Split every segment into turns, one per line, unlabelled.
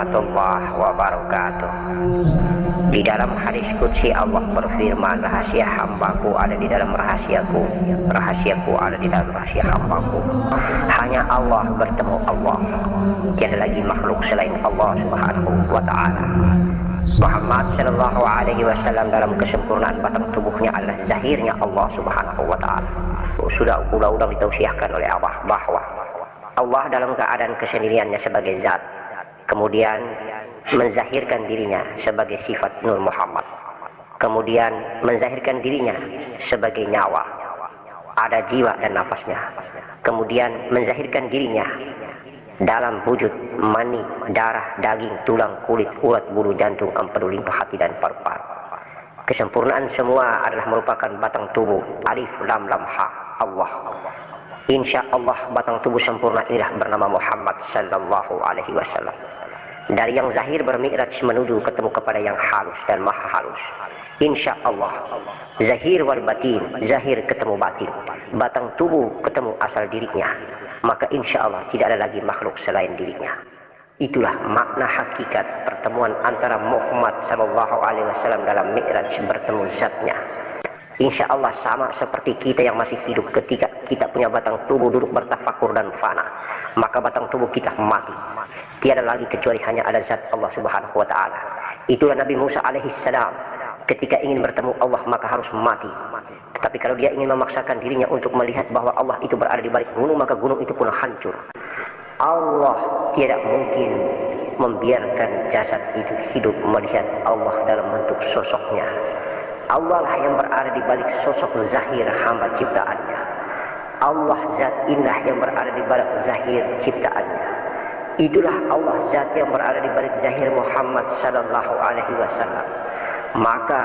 warahmatullahi wabarakatuh. Di dalam hadis qudsi Allah berfirman, rahasia hambaku ada di dalam rahasiaku, rahasiaku ada di dalam rahasia hambaku. Hanya Allah bertemu Allah, tiada lagi makhluk selain Allah subhanahu wa ta'ala. Muhammad sallallahu alaihi wasallam dalam kesempurnaan batang tubuhnya adalah zahirnya Allah subhanahu wa ta'ala. Sudah ulang-ulang ditausiahkan oleh Allah bahwa Allah dalam keadaan kesendiriannya sebagai zat, kemudian menzahirkan dirinya sebagai sifat Nur Muhammad, kemudian menzahirkan dirinya sebagai nyawa, ada jiwa dan nafasnya, kemudian menzahirkan dirinya dalam wujud mani, darah, daging, tulang, kulit, urat, bulu, jantung, empedu, limpa, hati, dan paru-paru. Kesempurnaan semua adalah merupakan batang tubuh alif lam lam ha, Allah. Insya Allah batang tubuh sempurna inilah bernama Muhammad sallallahu alaihi wasallam. Dari yang zahir bermi'raj menuju ketemu kepada yang halus dan maha halus. Insya Allah zahir wal batin, zahir ketemu batin, batang tubuh ketemu asal dirinya, maka insya Allah tidak ada lagi makhluk selain dirinya. Itulah makna hakikat pertemuan antara Muhammad sallallahu alaihi wasallam dalam mi'raj bertemu zatnya. Insya Allah sama seperti kita yang masih hidup ketika kita punya batang tubuh duduk bertafakur dan fana, maka batang tubuh kita mati. Tiada lagi kecuali hanya ada zat Allah subhanahu wa ta'ala. Itulah Nabi Musa alaihi salam, ketika ingin bertemu Allah maka harus mati. Tetapi kalau dia ingin memaksakan dirinya untuk melihat bahwa Allah itu berada di balik gunung, maka gunung itu pun hancur. Allah tidak mungkin membiarkan jasad itu hidup melihat Allah dalam bentuk sosoknya. Allah lah yang berada di balik sosok zahir hamba ciptaannya. Allah zat indah yang berada di balik zahir ciptaannya. Itulah Allah zat yang berada di balik zahir Muhammad sallallahu alaihi wasallam. Maka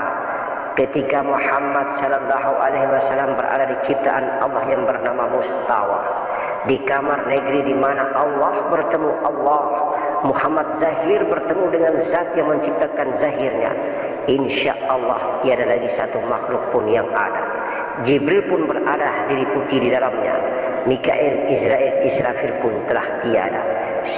ketika Muhammad sallallahu alaihi wasallam berada di ciptaan Allah yang bernama Mustawa, di kamar negeri di mana Allah bertemu Allah, Muhammad zahir bertemu dengan zat yang menciptakan zahirnya. Insya Allah tiada lagi satu makhluk pun yang ada. Jibril pun berada diliputi di dalamnya. Mikail, Israfil pun telah tiada.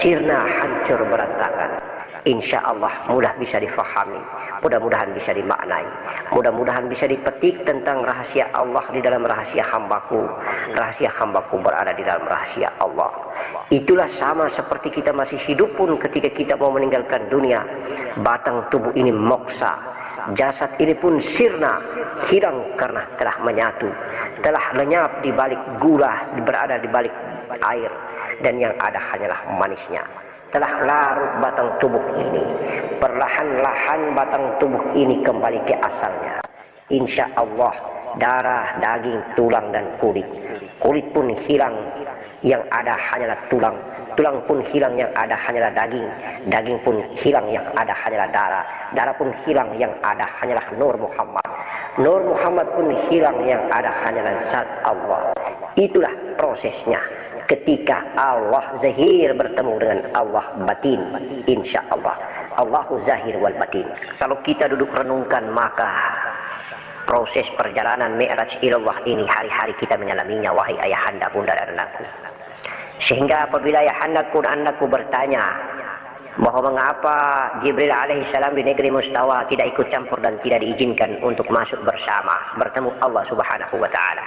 Sirna hancur berantakan. Insya Allah mudah bisa difahami, mudah-mudahan bisa dimaknai, mudah-mudahan bisa dipetik tentang rahasia Allah di dalam rahasia hambaku. Rahasia hambaku berada di dalam rahasia Allah. Itulah sama seperti kita masih hidup pun ketika kita mau meninggalkan dunia, batang tubuh ini moksa, jasad ini pun sirna, hilang karena telah menyatu, telah lenyap di balik gula, berada di balik air, dan yang ada hanyalah manisnya. Telah larut batang tubuh ini, perlahan-lahan batang tubuh ini kembali ke asalnya. Insya Allah darah, daging, tulang, dan kulit. Kulit pun hilang, yang ada hanyalah tulang. Tulang pun hilang, yang ada hanyalah daging. Daging pun hilang, yang ada hanyalah darah. Darah pun hilang, yang ada hanyalah Nur Muhammad. Nur Muhammad pun hilang, yang ada hanyalah zat Allah. Itulah prosesnya ketika Allah zahir bertemu dengan Allah batin. Insya Allah Allahu zahir wal batin. Kalau kita duduk renungkan, maka proses perjalanan mi'raj ilallah ini hari-hari kita menyalaminya, wahai ayahanda, bunda, dan anakku. Sehingga apabila ayahandaku dan anakku bertanya bahwa mengapa Jibril alaihissalam di negeri Mustawa tidak ikut campur dan tidak diizinkan untuk masuk bersama bertemu Allah subhanahu wa ta'ala.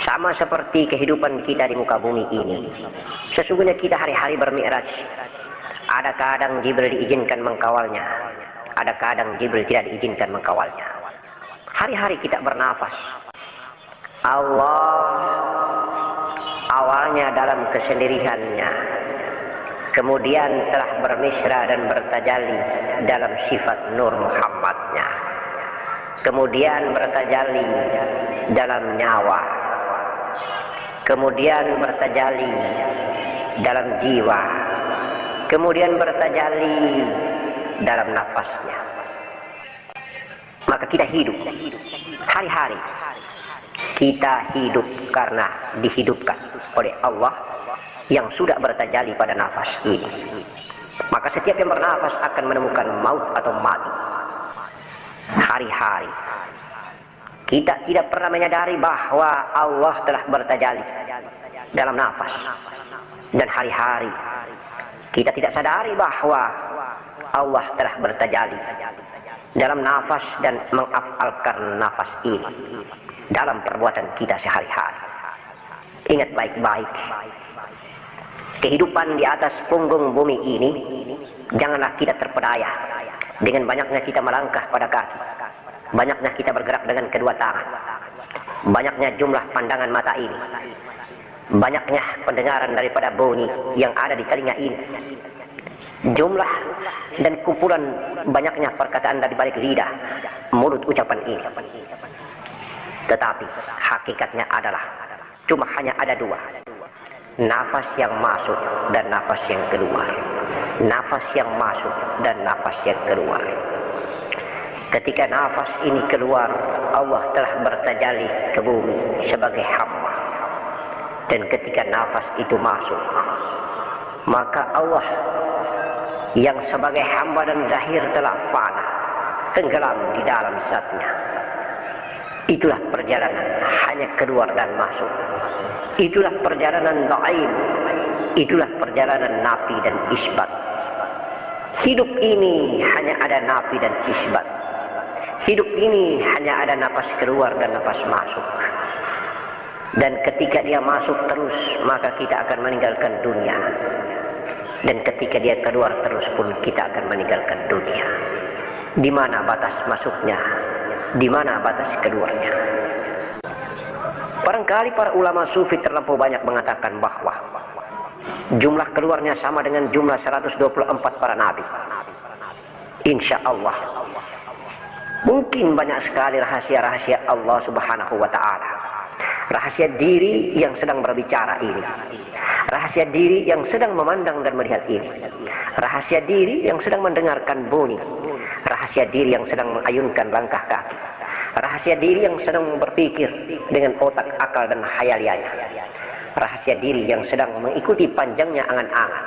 Sama seperti kehidupan kita di muka bumi ini. Sesungguhnya kita hari-hari bermi'raj. Ada kadang Jibril diizinkan mengkawalnya, ada kadang Jibril tidak diizinkan mengkawalnya. Hari-hari kita bernafas. Allah awalnya dalam kesendiriannya, kemudian telah bermisra dan bertajalli dalam sifat Nur Muhammadnya, kemudian bertajalli dalam nyawa, kemudian bertajalli dalam jiwa, kemudian bertajalli dalam nafasnya. Maka kita hidup hari-hari. Kita hidup karena dihidupkan oleh Allah yang sudah bertajalli pada nafas ini. Maka setiap yang bernafas akan menemukan maut atau mati. Hari-hari kita tidak pernah menyadari bahwa Allah telah bertajalli dalam nafas. Dan hari-hari Kita tidak sadari bahwa Allah telah bertajalli dalam nafas dan mengafalkan nafas ini dalam perbuatan kita sehari-hari. Ingat baik-baik, kehidupan di atas punggung bumi ini, janganlah kita terpedaya dengan banyaknya kita melangkah pada kaki, banyaknya kita bergerak dengan kedua tangan, banyaknya jumlah pandangan mata ini, banyaknya pendengaran daripada bunyi yang ada di telinga ini, jumlah dan kumpulan banyaknya perkataan dari balik lidah, mulut ucapan ini. Tetapi hakikatnya adalah cuma hanya ada dua, nafas yang masuk dan nafas yang keluar, nafas yang masuk dan nafas yang keluar. Ketika nafas ini keluar, Allah telah bertajalli ke bumi sebagai hamba. Dan ketika nafas itu masuk, maka Allah yang sebagai hamba dan zahir telah fana, tenggelam di dalam zatnya. Itulah perjalanan hanya keluar dan masuk. Itulah perjalanan dhaim. Itulah perjalanan nafi dan isbat. Hidup ini hanya ada nafi dan isbat. Hidup ini hanya ada nafas keluar dan nafas masuk. Dan ketika dia masuk terus, maka kita akan meninggalkan dunia. Dan ketika dia keluar terus pun kita akan meninggalkan dunia. Di mana batas masuknya? Di mana batas keluarnya? Barangkali para ulama sufi terlampau banyak mengatakan bahwa jumlah keluarnya sama dengan jumlah 124 para nabi. Insya Allah, mungkin banyak sekali rahasia-rahasia Allah Subhanahu wa Ta'ala. Rahasia diri yang sedang berbicara ini, rahasia diri yang sedang memandang dan melihat ini, rahasia diri yang sedang mendengarkan bunyi, rahasia diri yang sedang mengayunkan langkah kaki, rahasia diri yang sedang berpikir dengan otak, akal dan khayaliannya, rahasia diri yang sedang mengikuti panjangnya angan-angan,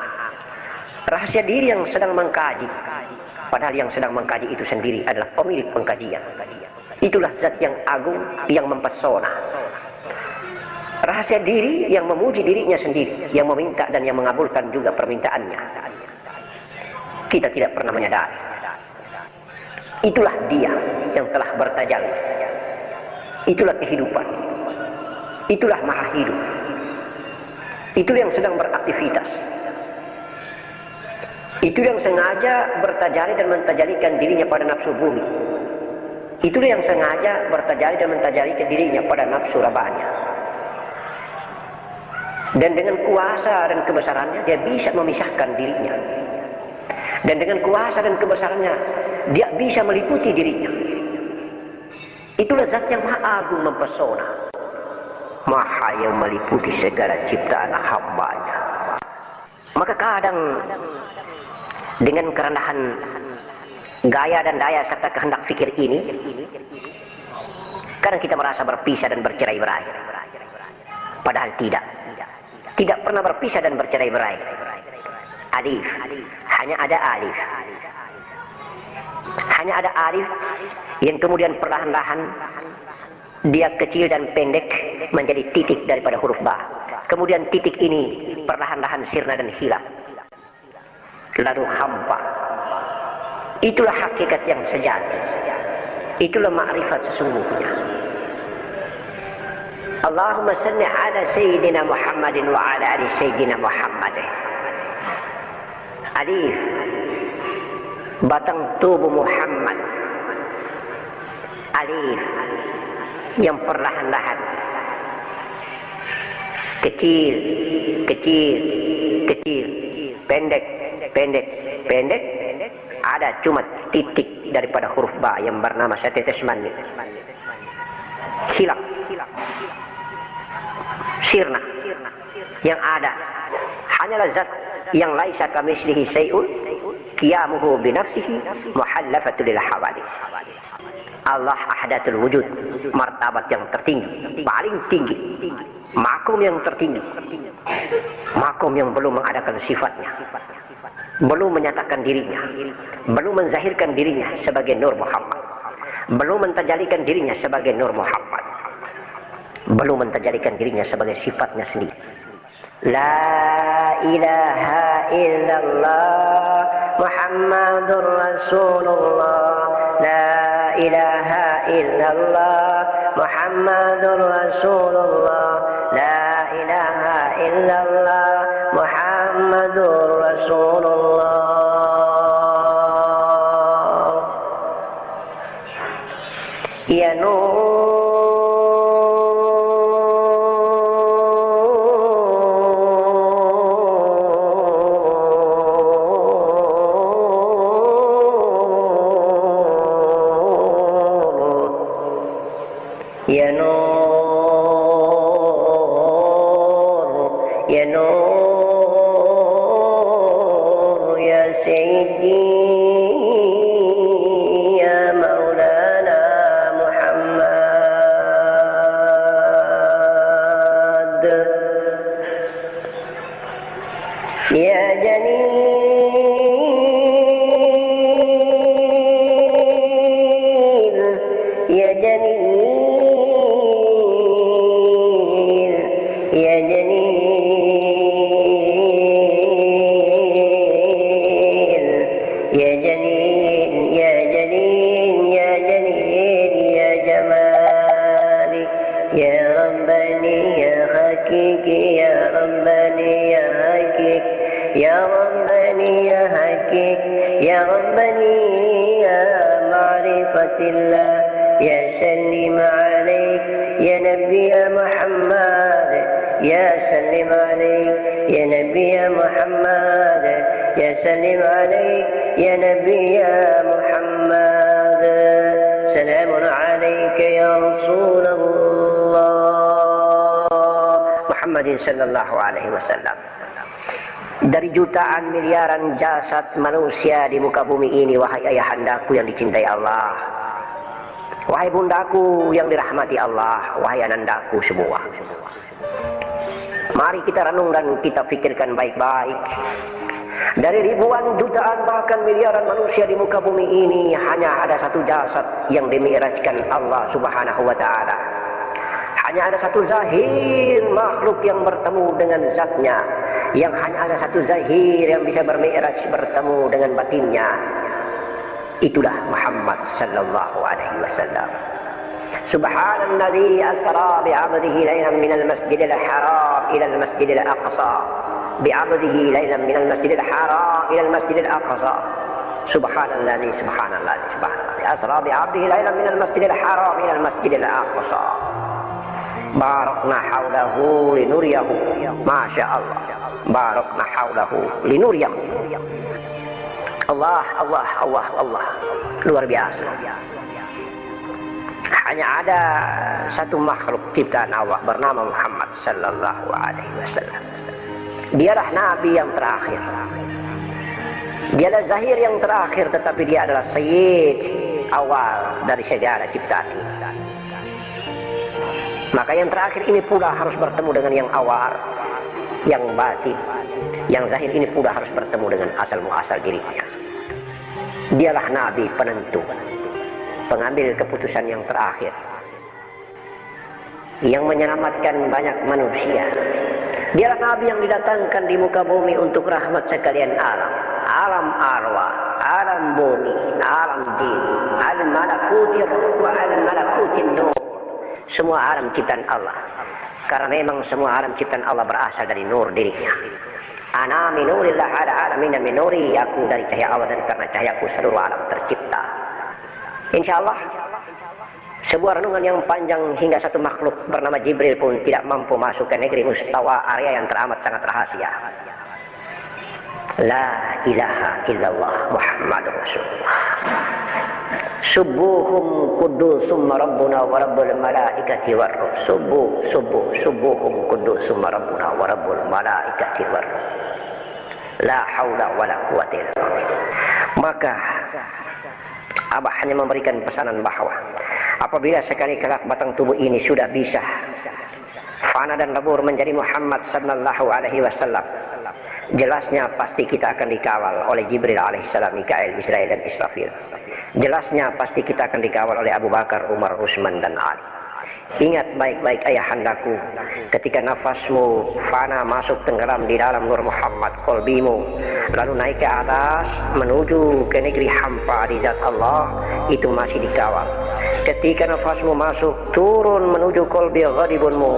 rahasia diri yang sedang mengkaji, padahal yang sedang mengkaji itu sendiri adalah pemilik pengkajian. Itulah zat yang agung yang mempesona. Rahasia diri yang memuji dirinya sendiri, yang meminta dan yang mengabulkan juga permintaannya. Kita tidak pernah menyadari. Itulah dia yang telah bertajalli. Itulah kehidupan. Itulah maha hidup. Itulah yang sedang beraktivitas. Itu yang sengaja bertajalli dan mentajalikan dirinya pada nafsu bumi. Itulah yang sengaja bertajalli dan mentajalikan dirinya pada nafsu rabanya. Dan dengan kuasa dan kebesarannya dia bisa memisahkan dirinya. Dan dengan kuasa dan kebesarannya dia bisa meliputi dirinya. Itulah zat yang maha agung mempesona, maha yang meliputi segala ciptaan hambanya. Maka kadang dengan kerendahan gaya dan daya serta kehendak fikir ini, kadang kita merasa berpisah dan bercerai-berai. Padahal tidak pernah berpisah dan bercerai-berai. Alif, hanya ada alif. Hanya ada alif yang kemudian perlahan-lahan dia kecil dan pendek menjadi titik daripada huruf ba. Kemudian titik ini perlahan-lahan sirna dan hilang. Lalu hampa. Itulah hakikat yang sejati. Itulah ma'rifat sesungguhnya. Allahumma salli ala Sayyidina Muhammadin wa ala ali Sayyidina Muhammadin. Alif, batang tubuh Muhammad. Alif, yang perlahan-lahan kecil, pendek, ada cuma titik daripada huruf ba yang bernama setetes mani. Hilang. Sirna yang ada hanyalah zat yang laisa kamitslihi syai'un qiyamuhu bi nafsihi muhallafatu lil hawadis. Allah ahdatul wujud, martabat yang tertinggi, paling tinggi, makom yang tertinggi, makom yang belum mengadakan sifatnya, belum menyatakan dirinya, belum menzahirkan dirinya sebagai Nur Muhammad, belum mentajalikan dirinya sebagai Nur Muhammad, belum mentajalikan dirinya sebagai sifatnya sendiri. La ilaha illallah Muhammadur Rasulullah, la ilaha illallah Muhammadur Rasulullah, la ilaha illallah Muhammadur Rasulullah. Ya Ya Nur, Ya Nur, Ya Sayyidi, Ya Maulana Muhammad, Ya Jalil, Ya Jalil, Ya Jalil, Ya Jalil, Ya Jalil, Ya Jalil, Ya Jamali, Ya Rabbani, Ya Hakiki, Ya Rabbani, Ya Hakiki, Ya Rabbani, Ya Hakiki, Ya Rabbani, Ya Ma'rifatillah, Ya Sallim alaik, Ya Nabi Muhammad, Ya Sallim alaik, Ya Nabi Muhammad, Ya Sallim alaik, Ya Nabi Muhammad. Salamun alaika ya Rasulullah Muhammadin sallallahu alaihi wasallam. Dari jutaan miliaran jasad manusia di muka bumi ini, wahai ayahandaku yang dicintai Allah, wahai bundaku yang dirahmati Allah, wahai anandaku semua, mari kita renung dan kita pikirkan baik-baik. Dari ribuan jutaan bahkan miliaran manusia di muka bumi ini, hanya ada satu jasad yang dimi'rajkan Allah subhanahu wa ta'ala. Hanya ada satu zahir makhluk yang bertemu dengan zatnya, yang hanya ada satu zahir yang bisa bermi'raj, bertemu dengan batinnya. Itulah Muhammad sallallahu alaihi wasallam. Subhanalladzi asra bi'abdihi laylan minal masjidil haram ila al-masjidil aqsa. Bi'abdihi laylan minal masjidil haram ila al-masjidil aqsa. Subhanalladzi subhanalladzi subhanalladzi asra bi'abdihi laylan minal masjidil haram ila al-masjidil aqsa. Barakna haulahu linuriyahu. Masya Allah. Barakna haulahu linuriyahu. Allah, Allah, Allah, Allah. Luar biasa. Hanya ada satu makhluk ciptaan Allah bernama Muhammad sallallahu alaihi wasallam. Dialah nabi yang terakhir. Dialah zahir yang terakhir, tetapi dia adalah sayyid awal dari segala ciptaan ini. Maka yang terakhir ini pula harus bertemu dengan yang awal, yang batin. Yang zahir ini pula harus bertemu dengan asal muasal dirinya. Dialah nabi penentu, pengambil keputusan yang terakhir, yang menyelamatkan banyak manusia. Dialah nabi yang didatangkan di muka bumi untuk rahmat sekalian alam. Alam arwah, alam bumi, alam jin, alam malakutir wa alam malakutin nur. Semua alam ciptaan Allah. Karena memang semua alam ciptaan Allah berasal dari nur dirinya. Ana minurillah ala alamina minuri. Aku dari cahaya Allah, dan karena cahayaku seluruh alam tercipta. InsyaAllah sebuah renungan yang panjang hingga satu makhluk bernama Jibril pun tidak mampu masuk ke negeri mustawa area yang teramat sangat rahasia. La ilaha illallah Muhammadur Rasulullah. Subuhum kudusum rabbuna wa rabbul malaikati war ruh. Subuhum kudusum rabbuna wa rabbul malaikati war ruh. La haula wala quwwata illa billah. Maka Abah hanya memberikan pesanan bahwa apabila sekali kelak batang tubuh ini sudah bisa fana dan lebur menjadi Muhammad sallallahu alaihi wasallam, jelasnya pasti kita akan dikawal oleh Jibril alaihissalam, Mikail, Israel dan Israfil. Jelasnya pasti kita akan dikawal oleh Abu Bakar, Umar, Utsman dan Ali. Ingat baik-baik ayahandaku, ketika nafasmu fana masuk tenggelam di dalam Nur Muhammad, kolbimu lalu naik ke atas menuju ke negeri hampa di zat Allah, itu masih dikawal. Ketika nafasmu masuk turun menuju kolbi ghadibunmu,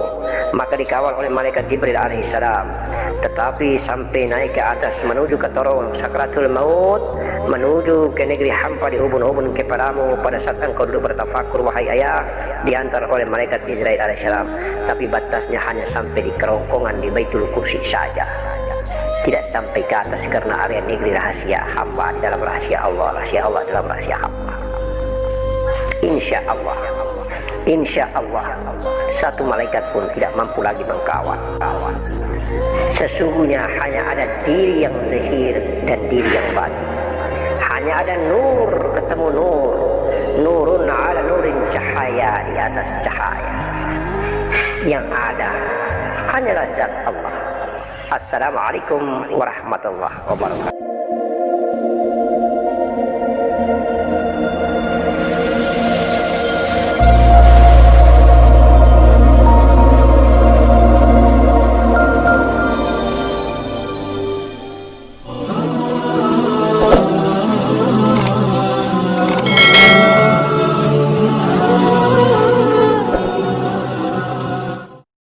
maka dikawal oleh malaikat Jibril alaihissalam. Tetapi sampai naik ke atas menuju ke torong sakratul maut, menuju ke negeri hampa di ubun-ubun kepadamu, pada saat engkau duduk bertafakur wahai ayah, diantar oleh malaikat Israel alaihissalam. Tapi batasnya hanya sampai di kerongkongan di Baitul Kursi saja, tidak sampai ke atas, karena area negeri rahasia hamba di dalam rahasia Allah dalam rahasia hamba. Insya Allah satu malaikat pun tidak mampu lagi mengkawal. Sesungguhnya hanya ada diri yang zahir dan diri yang batin. Hanya ada nur ketemu nur, nurun ala nurin, cahaya di atas cahaya. Yang ada hanyalah zat Allah. Assalamualaikum warahmatullahi wabarakatuh.